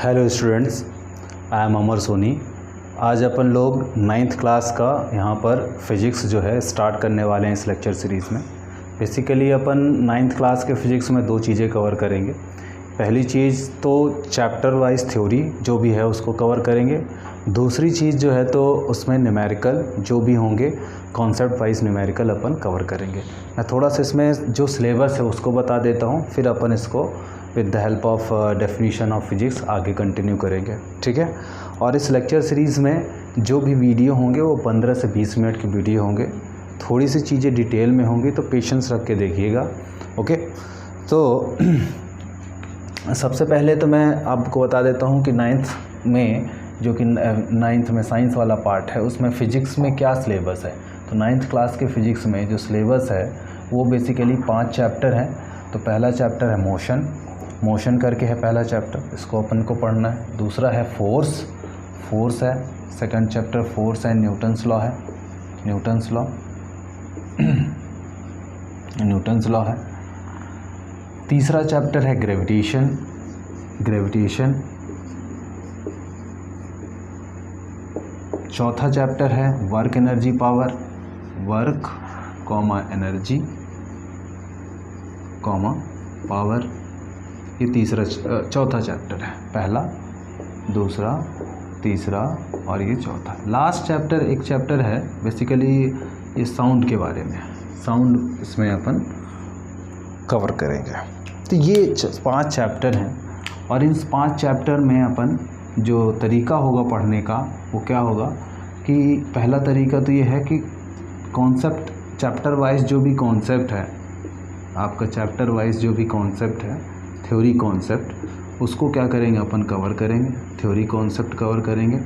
Hello students, I am अमर सोनी। आज अपन लोग 9th class का यहाँ पर फिज़िक्स जो है स्टार्ट करने वाले हैं इस लेक्चर सीरीज़ में। बेसिकली अपन 9th क्लास के फिज़िक्स में दो चीज़ें कवर करेंगे। पहली चीज़ तो चैप्टर वाइज थ्योरी जो भी है उसको कवर करेंगे। दूसरी चीज़ जो है तो उसमें न्यूमेरिकल जो भी होंगे कॉन्सेप्ट वाइज न्यूमेरिकल अपन कवर करेंगे। मैं थोड़ा सा इसमें जो सिलेबस है उसको बता देता हूँ, फिर अपन इसको with the help of definition of physics आगे कंटिन्यू करेंगे, ठीक है। और इस लेक्चर सीरीज़ में जो भी वीडियो होंगे वो 15 से 20 मिनट की वीडियो होंगे। थोड़ी सी चीज़ें डिटेल में होंगी तो पेशेंस रख के देखिएगा, ओके। तो सबसे पहले तो मैं आपको बता देता हूँ कि 9th में जो कि 9th में साइंस वाला पार्ट है उसमें फ़िज़िक्स में क्या सिलेबस है। तो 9th क्लास के फ़िज़िक्स में जो सिलेबस है वो बेसिकली 5 चैप्टर हैं। तो पहला चैप्टर है मोशन करके है पहला चैप्टर, इसको अपन को पढ़ना है। दूसरा है फोर्स है, सेकंड चैप्टर फोर्स है, न्यूटन्स लॉ है। तीसरा चैप्टर है ग्रेविटेशन। चौथा चैप्टर है वर्क एनर्जी पावर, ये चौथा चैप्टर है। पहला, दूसरा, तीसरा और ये चौथा। लास्ट चैप्टर एक चैप्टर है बेसिकली ये साउंड के बारे में, साउंड इसमें अपन कवर करेंगे। तो ये 5 चैप्टर हैं और इन 5 चैप्टर में अपन जो तरीका होगा पढ़ने का वो क्या होगा कि पहला तरीका तो ये है कि कॉन्सेप्ट चैप्टर वाइज जो भी कॉन्सेप्ट है आपका, चैप्टर वाइज जो भी कॉन्सेप्ट है थ्योरी कॉन्सेप्ट, उसको क्या करेंगे अपन कवर करेंगे, थ्योरी कॉन्सेप्ट कवर करेंगे।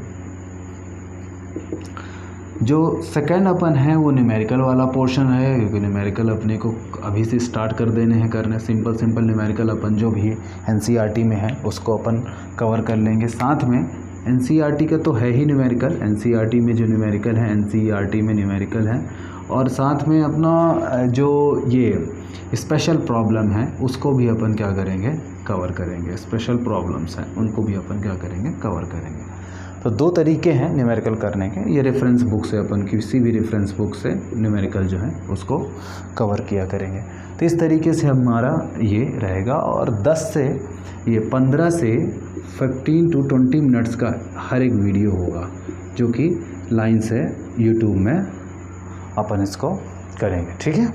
जो सेकंड अपन है वो न्यूमेरिकल वाला पोर्शन है, क्योंकि न्यूमेरिकल अपने को अभी से स्टार्ट कर देने हैं करने। सिंपल न्यूमेरिकल अपन जो भी एनसीईआरटी में है उसको अपन कवर कर लेंगे। साथ में एनसीईआरटी का तो है ही न्यूमेरिकल, एनसीईआरटी में जो न्यूमेरिकल है एनसीईआरटी में न्यूमेरिकल है। और साथ में अपना जो ये स्पेशल प्रॉब्लम है उसको भी अपन क्या करेंगे, कवर करेंगे। स्पेशल प्रॉब्लम्स हैं उनको भी अपन क्या करेंगे, कवर करेंगे। तो दो तरीके हैं न्यूमेरिकल करने के। ये रेफरेंस बुक से अपन किसी भी रेफरेंस बुक से न्यूमेरिकल जो है उसको कवर किया करेंगे। तो इस तरीके से हमारा ये रहेगा। और 15 से 15 to 20 मिनट्स का हर एक वीडियो होगा जो कि लाइन से यूट्यूब में अपन इसको करेंगे, ठीक है।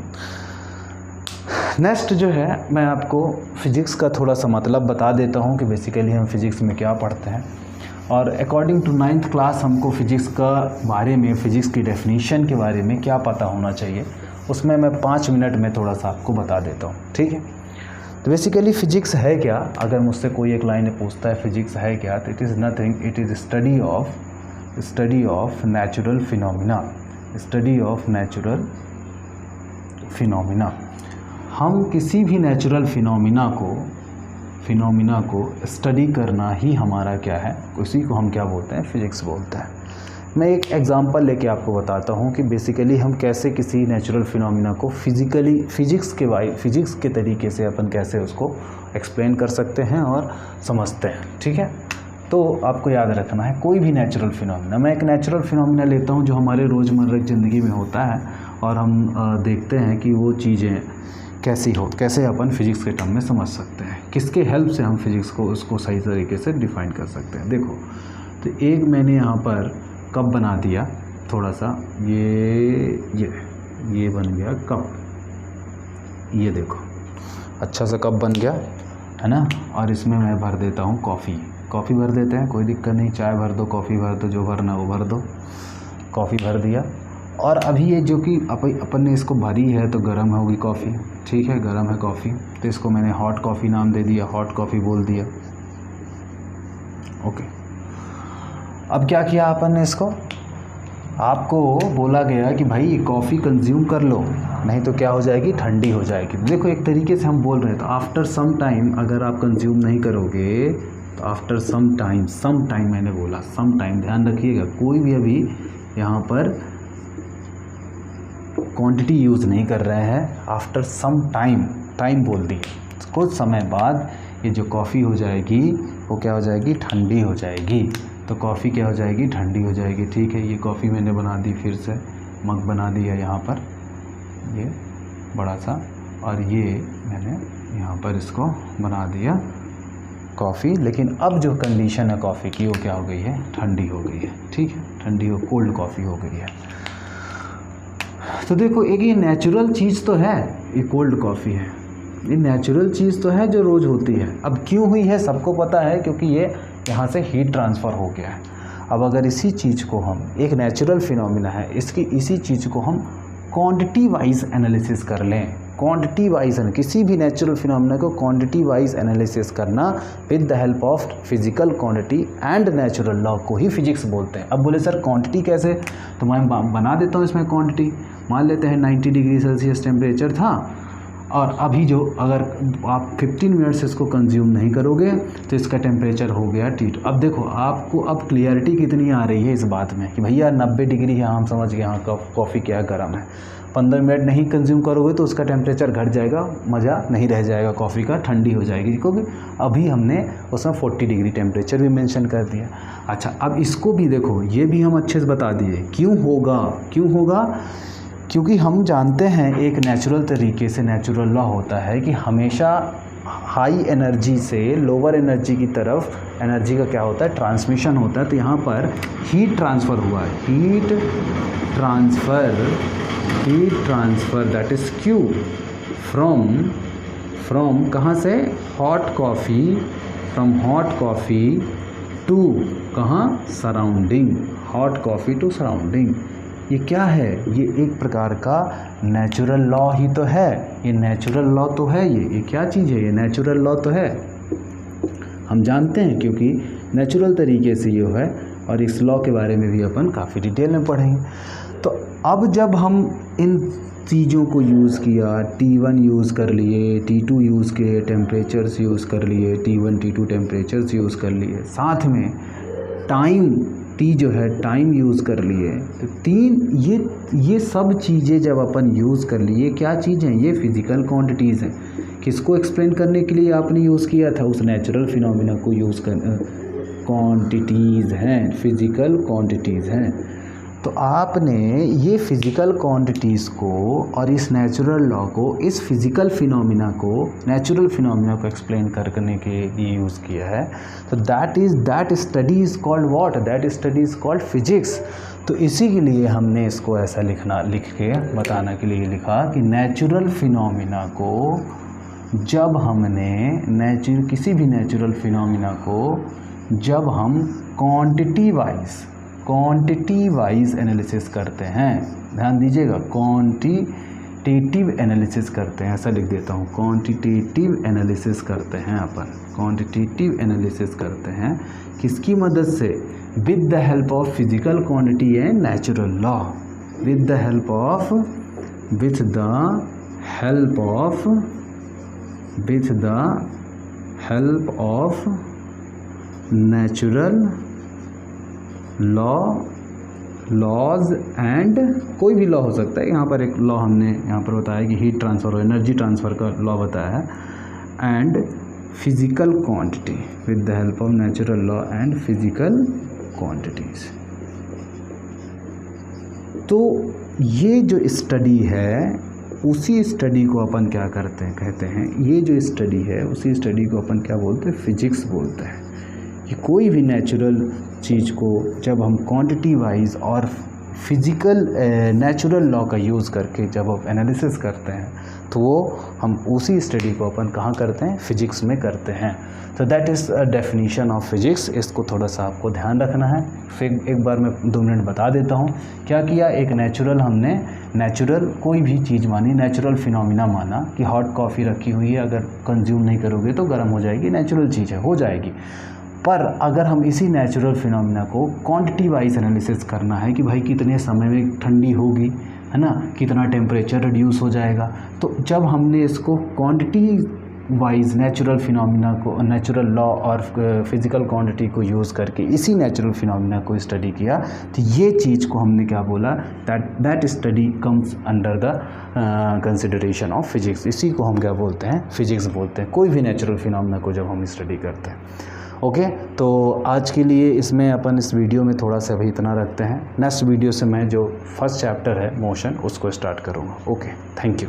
नेक्स्ट जो है मैं आपको फ़िज़िक्स का थोड़ा सा मतलब बता देता हूँ कि बेसिकली हम फ़िज़िक्स में क्या पढ़ते हैं। और अकॉर्डिंग टू 9th क्लास हमको फ़िज़िक्स का बारे में, फ़िज़िक्स की डेफिनेशन के बारे में क्या पता होना चाहिए, उसमें मैं 5 मिनट में थोड़ा सा आपको बता देता हूँ, ठीक है। तो बेसिकली फ़िज़िक्स है क्या, अगर मुझसे कोई एक लाइन पूछता है फ़िज़िक्स है क्या, तो it is nothing, it is study of natural phenomena. हम किसी भी नेचुरल फिनोमिना को स्टडी करना ही हमारा क्या है, उसी को हम क्या बोलते हैं, फ़िज़िक्स बोलते हैं। मैं एक एग्जांपल लेके आपको बताता हूँ कि बेसिकली हम कैसे किसी नेचुरल फिनोमिना को फ़िज़िक्स के तरीके से अपन कैसे उसको एक्सप्लेन कर सकते हैं और समझते हैं, ठीक है। तो आपको याद रखना है कोई भी नेचुरल फिनोमिना, मैं एक नेचुरल फिनोमिना लेता हूँ जो हमारे रोज़मर्रा की ज़िंदगी में होता है और हम देखते हैं कि वो चीज़ें कैसे अपन फ़िज़िक्स के टर्म में समझ सकते हैं, किसके हेल्प से हम फ़िज़िक्स को उसको सही तरीके से डिफ़ाइन कर सकते हैं। देखो, तो एक मैंने यहाँ पर कप बना दिया, थोड़ा सा ये बन गया कप, ये देखो अच्छा सा कप बन गया है ना। और इसमें मैं भर देता हूँ कॉफ़ी भर देते हैं, कोई दिक्कत नहीं, चाय भर दो, कॉफ़ी भर दो, जो भरना वो भर दो। कॉफ़ी भर दिया और अभी ये जो कि अपन ने इसको भरी है तो गर्म होगी कॉफ़ी, ठीक है, गर्म है कॉफ़ी, तो इसको मैंने हॉट कॉफ़ी नाम दे दिया, हॉट कॉफ़ी बोल दिया, ओके। अब क्या किया अपन ने, इसको आपको बोला गया कि भाई ये कॉफ़ी कंज्यूम कर लो, नहीं तो क्या हो जाएगी, ठंडी हो जाएगी। देखो एक तरीके से हम बोल रहे हैं, तो आफ्टर सम टाइम अगर आप कंज्यूम नहीं करोगे तो आफ्टर सम टाइम मैंने बोला सम टाइम, ध्यान रखिएगा, कोई भी अभी यहाँ पर क्वांटिटी यूज़ नहीं कर रहे हैं। आफ्टर सम टाइम बोल दिए, कुछ समय बाद ये जो कॉफ़ी हो जाएगी वो क्या हो जाएगी, ठंडी हो जाएगी। तो कॉफ़ी क्या हो जाएगी, ठंडी हो जाएगी। ठीक है, ये कॉफ़ी मैंने बना दी, फिर से मग बना दिया यहाँ पर ये बड़ा सा, और ये मैंने यहाँ पर इसको बना दिया कॉफ़ी। लेकिन अब जो कंडीशन है कॉफ़ी की वो क्या हो गई है, ठंडी हो गई है। ठीक है, ठंडी हो, कोल्ड कॉफ़ी हो गई है। तो देखो एक ये नेचुरल चीज़ तो है, ये कोल्ड कॉफ़ी है, ये नेचुरल चीज़ तो है जो रोज़ होती है। अब क्यों हुई है सबको पता है, क्योंकि ये यहाँ से हीट ट्रांसफ़र हो गया है। अब अगर इसी चीज़ को हम, एक नेचुरल फिनोमिना है, इसी चीज़ को हम क्वांटिटी वाइज एनालिसिस कर लें, क्वांटिटी वाइज, किसी भी नेचुरल फिनोमिना को क्वांटिटी वाइज एनालिसिस करना with the help of physical quantity and natural law को ही फिजिक्स बोलते हैं। अब बोले सर क्वांटिटी कैसे, तो मैं बना देता हूँ इसमें क्वांटिटी। मान लेते हैं 90 डिग्री सेल्सियस टेम्परेचर था, और अभी जो अगर आप 15 मिनट्स इसको कंज्यूम नहीं करोगे तो इसका टेम्परेचर हो गया T2। अब देखो आपको अब क्लियरिटी कितनी आ रही है इस बात में कि भैया 90 डिग्री है, हम समझ गए हाँ कॉफ़ी क्या गर्म है। 15 मिनट नहीं कंज्यूम करोगे तो उसका टेम्परेचर घट जाएगा, मज़ा नहीं रह जाएगा कॉफ़ी का, ठंडी हो जाएगी, क्योंकि अभी हमने उसमें 40 डिग्री टेम्परेचर भी मेंशन कर दिया। अच्छा, अब इसको भी देखो, ये भी हम अच्छे से बता दिए क्यों होगा, क्योंकि हम जानते हैं एक नेचुरल तरीके से नेचुरल लॉ होता है कि हमेशा हाई एनर्जी से लोअर एनर्जी की तरफ एनर्जी का क्या होता है, ट्रांसमिशन होता है। तो यहाँ पर हीट ट्रांसफ़र हुआ है, heat transfer that is Q from कहाँ से, हॉट कॉफ़ी टू कहाँ, surrounding, hot coffee to surrounding. ये क्या है, ये एक प्रकार का नेचुरल लॉ ही तो है, ये नेचुरल लॉ तो है, ये क्या चीज़ है, ये नेचुरल लॉ तो है, हम जानते हैं, क्योंकि नेचुरल तरीके से ये है। और इस लॉ के बारे में भी अपन काफ़ी डिटेल में पढ़ेंगे। तो अब जब हम इन चीज़ों को यूज़ किया, T1 यूज़ कर लिए, T2 यूज़ किए, टेम्परेचर्स यूज़ कर लिए, T1 T2 टेम्परेचर्स यूज़ कर लिए, साथ में टाइम T जो है टाइम यूज़ कर लिए, तो ये सब चीज़ें जब अपन यूज़ कर लिए, क्या चीज़ हैं, ये फिज़िकल क्वांटिटीज़ हैं। किसको एक्सप्लेन करने के लिए आपने यूज़ किया था, उस नेचुरल फिनोमिना को यूज़ कर, क्वांटिटीज़ हैं, फिज़िकल क्वांटिटीज़ हैं। तो आपने ये फ़िज़िकल क्वांटिटीज़ को और इस नेचुरल लॉ को, इस फिज़िकल फिनोमिना को, नेचुरल फिनोमिना को एक्सप्लेन करने के लिए यूज़ किया है। तो that study is called what, that study is called physics. तो इसी के लिए हमने इसको ऐसा लिख के बताने के लिए लिखा कि नेचुरल फिनोमिना को जब हमने किसी भी नेचुरल फिनोमिना को जब हम क्वांटिटी वाइज एनालिसिस करते हैं, ध्यान दीजिएगा, क्वांटिटेटिव एनालिसिस करते हैं, ऐसा लिख देता हूँ, क्वांटिटेटिव एनालिसिस करते हैं अपन, क्वांटिटेटिव एनालिसिस करते हैं किसकी मदद से, with the help of physical quantity and natural law, with the help of natural laws and, कोई भी लॉ हो सकता है, यहाँ पर एक लॉ हमने यहाँ पर बताया कि हीट ट्रांसफ़र और एनर्जी ट्रांसफ़र का लॉ बताया है, and physical quantity, with the help of natural law and physical quantities. तो ये जो स्टडी है, उसी स्टडी को अपन क्या कहते हैं, ये जो स्टडी है उसी स्टडी को अपन क्या बोलते हैं, फिजिक्स बोलते हैं। कि कोई भी नेचुरल चीज़ को जब हम क्वांटिटी वाइज और फिज़िकल नेचुरल लॉ का यूज़ करके जब हम एनालिसिस करते हैं, तो वो हम उसी स्टडी को अपन कहाँ करते हैं, फिजिक्स में करते हैं। तो that is a definition of physics. इसको थोड़ा सा आपको ध्यान रखना है। फिर एक बार मैं 2 मिनट बता देता हूँ। क्या किया, एक हमने नेचुरल कोई भी चीज़ मानी, नेचुरल फिनोमिना माना कि हॉट कॉफ़ी रखी हुई है, अगर कंज्यूम नहीं करोगे तो गर्म हो जाएगी, नेचुरल चीज़ है, हो जाएगी। पर अगर हम इसी नेचुरल फिनोमिना को क्वांटिटी वाइज एनालिसिस करना है कि भाई कितने समय में ठंडी होगी, है ना, कितना टेम्परेचर रिड्यूस हो जाएगा, तो जब हमने इसको क्वांटिटी वाइज नेचुरल फिनोमिना को, नेचुरल लॉ और फिज़िकल क्वांटिटी को यूज़ करके इसी नेचुरल फिनोमिना को स्टडी किया, तो ये चीज़ को हमने क्या बोला, that study comes under the consideration of physics. इसी को हम क्या बोलते हैं, फिजिक्स बोलते हैं, कोई भी नेचुरल फिनोमिना को जब हम स्टडी करते हैं। ओके, तो आज के लिए इसमें अपन इस वीडियो में थोड़ा सा अभी इतना रखते हैं। नेक्स्ट वीडियो से मैं जो फर्स्ट चैप्टर है मोशन उसको स्टार्ट करूँगा। Okay, thank you.